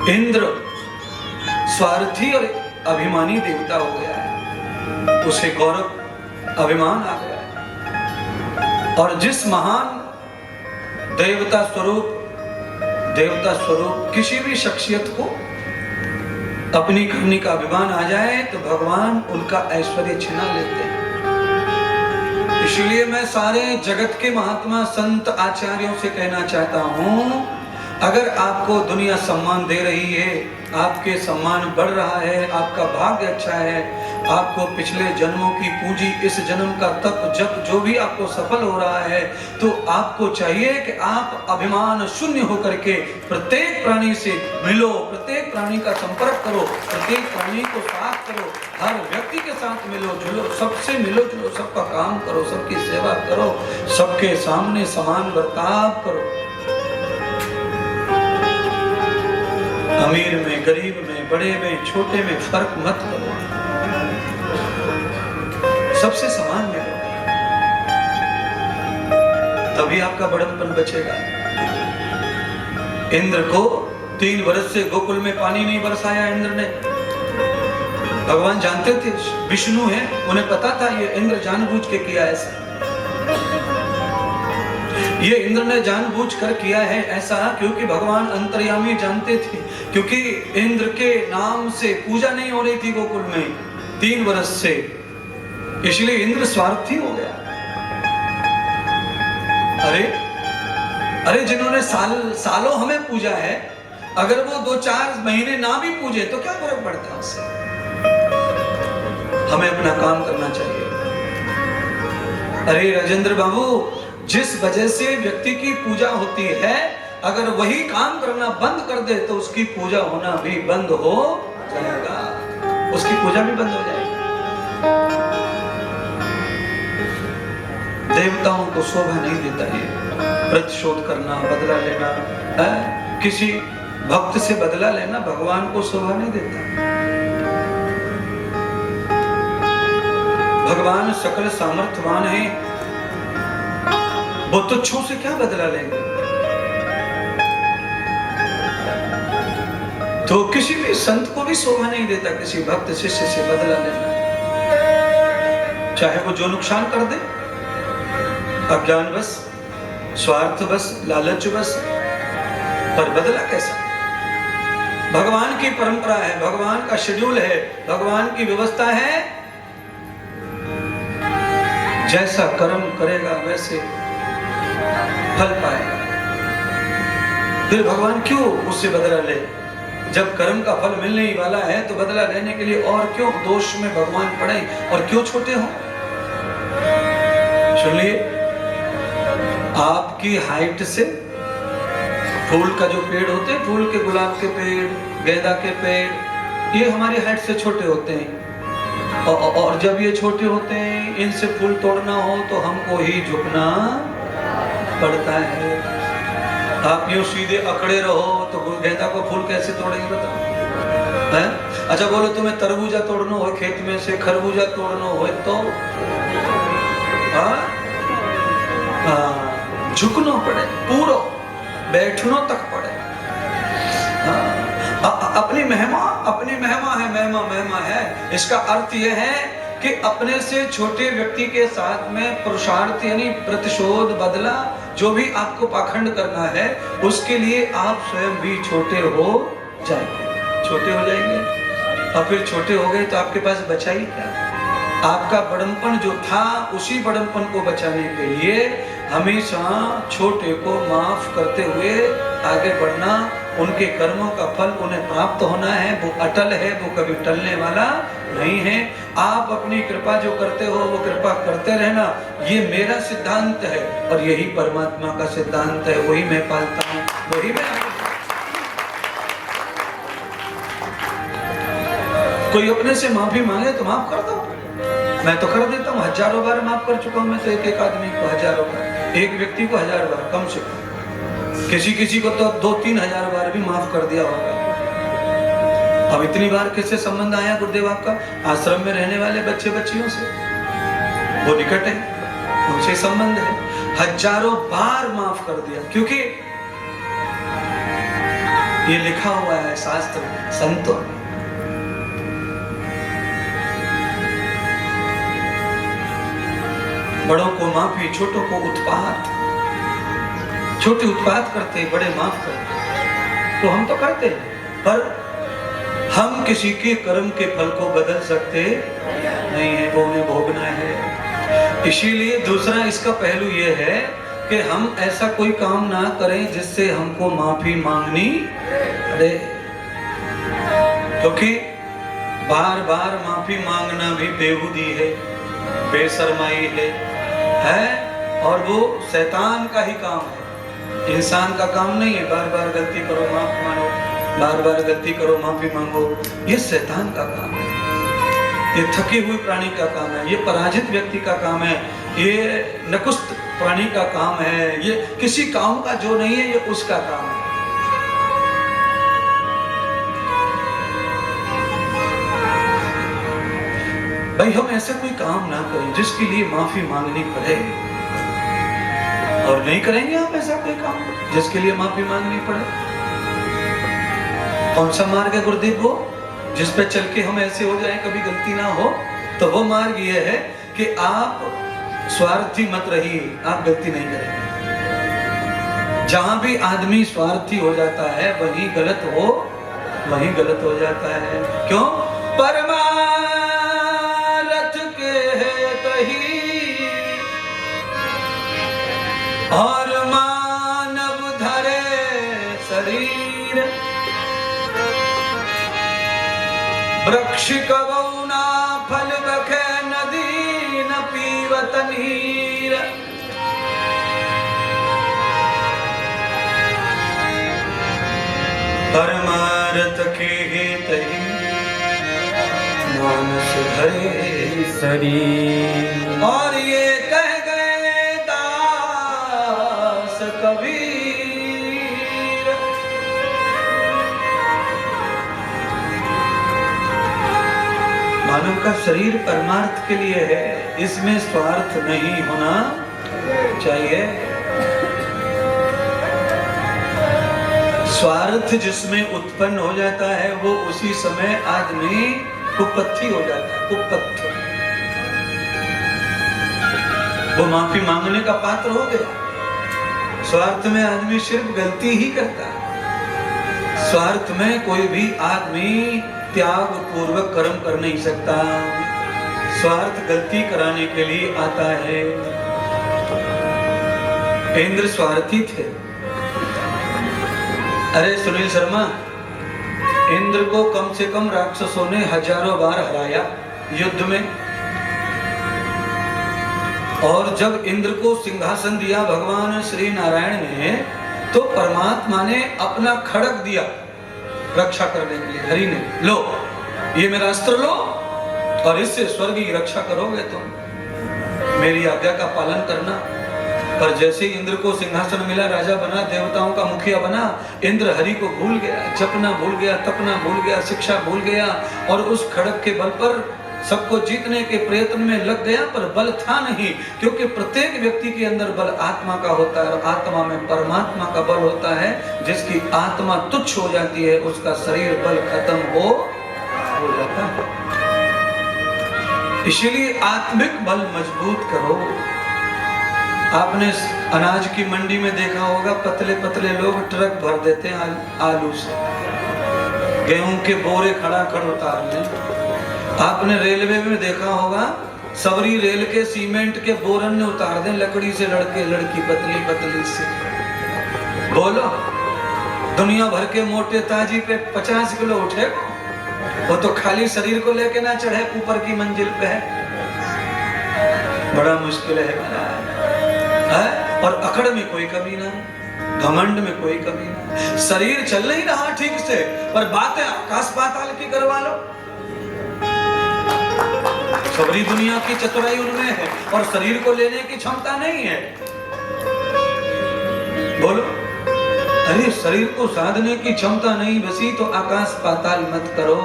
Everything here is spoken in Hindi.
इंद्र स्वार्थी और अभिमानी देवता हो गया है, उसे गौरव अभिमान आ गया है। और जिस महान देवता स्वरूप किसी भी शख्सियत को अपनी करनी का अभिमान आ जाए तो भगवान उनका ऐश्वर्य छिना लेते हैं। इसलिए मैं सारे जगत के महात्मा संत आचार्यों से कहना चाहता हूं, अगर आपको दुनिया सम्मान दे रही है, आपके सम्मान बढ़ रहा है, आपका भाग्य अच्छा है, आपको पिछले जन्मों की पूंजी, इस जन्म का तप जप जो भी आपको सफल हो रहा है, तो आपको चाहिए कि आप अभिमान शून्य होकर के प्रत्येक प्राणी से मिलो, प्रत्येक प्राणी का संपर्क करो, प्रत्येक प्राणी को साथ करो, हर व्यक्ति के साथ मिलो जुलो, सबसे मिलो जुलो, सबका काम करो, सबकी सेवा करो, सबके सामने समान बर्ताव करो। अमीर में, गरीब में, बड़े में, छोटे में फर्क मत करो, सबसे समान मिलो, तभी आपका बड़प्पन बचेगा। इंद्र को 3 वर्ष से गोकुल में पानी नहीं बरसाया इंद्र ने। भगवान जानते थे विष्णु है, उन्हें पता था ये इंद्र जानबूझ के किया ऐसा, ये इंद्र ने जानबूझ कर किया है ऐसा, क्योंकि भगवान अंतर्यामी जानते थे, क्योंकि इंद्र के नाम से पूजा नहीं हो रही थी गोकुल में 3 वर्ष से, इसलिए इंद्र स्वार्थी हो गया। अरे जिन्होंने सालों हमें पूजा है, अगर वो 2-4 महीने ना भी पूजे तो क्या फर्क पड़ता है उससे। हमें अपना काम करना चाहिए। अरे राजेंद्र बाबू, जिस वजह से व्यक्ति की पूजा होती है, अगर वही काम करना बंद कर दे तो उसकी पूजा होना भी बंद हो जाएगा, उसकी पूजा भी बंद हो जाएगी। देवताओं को शोभा नहीं देता है प्रतिशोध करना, बदला लेना है? किसी भक्त से बदला लेना भगवान को शोभा नहीं देता। भगवान सकल सामर्थ्यवान है, वो तुच्छों से क्या बदला लेंगे। तो किसी भी संत को भी शोभा नहीं देता किसी भक्त शिष्य से बदला लेना, चाहे वो जो नुकसान कर दे, अज्ञानवश, स्वार्थवश, लालचवश, पर बदला कैसा। भगवान की परंपरा है, भगवान का शेड्यूल है, भगवान की व्यवस्था है, जैसा कर्म करेगा वैसे फल पाएगा। फिर भगवान क्यों उससे बदला ले, जब कर्म का फल मिलने ही वाला है तो बदला लेने के लिए और क्यों दोष में भगवान पड़े और क्यों छोटे हो। सुनिए, आपकी हाइट से फूल का जो पेड़ होते हैं, फूल के, गुलाब के पेड़, गेंदा के पेड़, ये हमारी हाइट से छोटे होते हैं, और जब ये छोटे होते हैं, इनसे फूल तोड़ना हो तो हमको ही झुकना पड़ता है। आप यूं सीधे अकड़े रहो तो गेंदा को फूल कैसे तोड़ेंगे बताओ, हैं? अच्छा बोलो, तुम्हें तरबूजा तोड़ना हो खेत में से, खरबूजा तोड़ना हो तो झुकना पड़े, पूरा बैठना तक पड़े। अपनी महिमा है। इसका अर्थ यह है कि अपने से छोटे व्यक्ति के साथ में पुरुषार्थ यानी प्रतिशोध, बदला, जो भी आपको पाखंड करना है, उसके लिए आप स्वयं भी छोटे हो जाएंगे। और फिर छोटे हो गए तो आपके पास बचा ही क्या। आपका बड़प्पन जो था, उसी बड़प्पन को बचाने के लिए हमेशा छोटे को माफ करते हुए आगे बढ़ना। उनके कर्मों का फल उन्हें प्राप्त होना है, वो अटल है, वो कभी टलने वाला नहीं है। आप अपनी कृपा जो करते हो वो कृपा करते रहना, ये मेरा सिद्धांत है और यही परमात्मा का सिद्धांत है, वही मैं पालता हूँ, वही मैं। कोई अपने से माफी मांगे तो माफ कर दो, मैं तो कर देता हूँ, हजारों बार माफ कर चुका हूँ मैं तो एक आदमी को, हजारों बार, एक व्यक्ति को 1000 बार कम से कम, किसी को तो 2-3 हजार बार भी माफ कर दिया होगा। अब इतनी बार किससे संबंध आया गुरुदेव आपका? आश्रम में रहने वाले बच्चे बच्चियों से, वो निकट है, उनसे संबंध है। हजारों बार माफ कर दिया, क्योंकि ये लिखा हुआ है शास्त्र में, संतों में। बड़ों को माफी, छोटों को उत्पात। छोटे उत्पात करते, बड़े माफ करते। तो हम तो करते हैं, पर हम किसी के कर्म के फल को बदल सकते नहीं है, वो उन्हें भोगना है। इसीलिए दूसरा इसका पहलू ये है कि हम ऐसा कोई काम ना करें जिससे हमको माफी मांगनी पड़े, क्योंकि बार बार माफी मांगना भी बेहूदी है, बेशर्माई है और वो शैतान का ही काम है, इंसान का काम नहीं है। बार बार गलती करो माफ मांगो, बार बार गलती करो माफी मांगो, ये शैतान का काम है, ये थके हुए प्राणी का काम है, ये पराजित व्यक्ति का काम है, ये नकुस्त प्राणी का काम है, ये किसी काम का जो नहीं है, ये उसका काम है। भाई हम ऐसा कोई काम ना करें जिसके लिए माफी मांगनी पड़े, और नहीं करेंगे हम ऐसा कोई काम जिसके लिए माफी मांगनी पड़े। कौन सा मार्ग है गुरुदेव? वो जिस पे चल के हम ऐसे हो जाए कभी गलती ना हो, तो वो मार्ग ये है कि आप स्वार्थी मत रहिए, आप गलती नहीं करेंगे। जहां भी आदमी स्वार्थी हो जाता है वहीं गलत हो जाता है। क्यों? परमार्थ के है तही और मानव धरे शरीर, वृक्ष कबौ ना फल बखे, नदी न पीवत नीर। परमार्थ के तही मानस धरे शरीर, और ये कह गए दास कबीर। मानव का शरीर परमार्थ के लिए है, इसमें स्वार्थ नहीं होना चाहिए। स्वार्थ जिसमें उत्पन्न हो जाता है वो उसी समय आदमी कुपथी हो जाता है, कुपथ। वो माफी मांगने का पात्र हो गया। स्वार्थ में आदमी सिर्फ गलती ही करता है। स्वार्थ में कोई भी आदमी त्याग पूर्वक कर्म कर नहीं सकता। स्वार्थ गलती कराने के लिए आता है। इंद्र स्वार्थी थे। अरे सुनील शर्मा, इंद्र को कम से कम राक्षसों ने हजारों बार हराया युद्ध में, और जब इंद्र को सिंहासन दिया भगवान श्री नारायण ने, तो परमात्मा ने अपना खड़ग दिया रक्षा करने के लिए। हरि ने, लो ये मेरा अस्त्र लो और इससे स्वर्ग की रक्षा करोगे तुम, मेरी आज्ञा का पालन करना। पर जैसे ही इंद्र को सिंहासन मिला, राजा बना, देवताओं का मुखिया बना, इंद्र हरि को भूल गया, जपना भूल गया, तपना भूल गया, शिक्षा भूल गया, और उस खड़ग के बल पर सबको जीतने के प्रयत्न में लग गया। पर बल था नहीं, क्योंकि प्रत्येक व्यक्ति के अंदर बल आत्मा का होता है, और आत्मा में परमात्मा का बल होता है। जिसकी आत्मा तुच्छ हो जाती है उसका शरीर बल खत्म हो जाता है। इसीलिए आत्मिक बल मजबूत करो। आपने अनाज की मंडी में देखा होगा, पतले पतले लोग ट्रक भर देते हैं आलू से, गेहूं के बोरे खड़ा खड़ उतार लें। आपने रेलवे में देखा होगा, सवरी रेल के सीमेंट के बोरन ने उतार दें लकड़ी से, लड़के लड़की पतली पतली से। बोलो, दुनिया भर के मोटे ताजी पे 50 किलो उठे, वो तो खाली शरीर को लेके ना चढ़े, ऊपर की मंजिल पे है। बड़ा मुश्किल है और अकड़ में कोई कमी ना, घमंड में कोई कमी ना। शरीर चल नहीं रहा ठीक से, पर बातें आकाश पाताल की करवा लो। सबरी दुनिया की चतुराई उनमें है और शरीर को लेने की क्षमता नहीं है। बोलो, अरे शरीर को साधने की क्षमता नहीं बसी तो आकाश पाताल मत करो।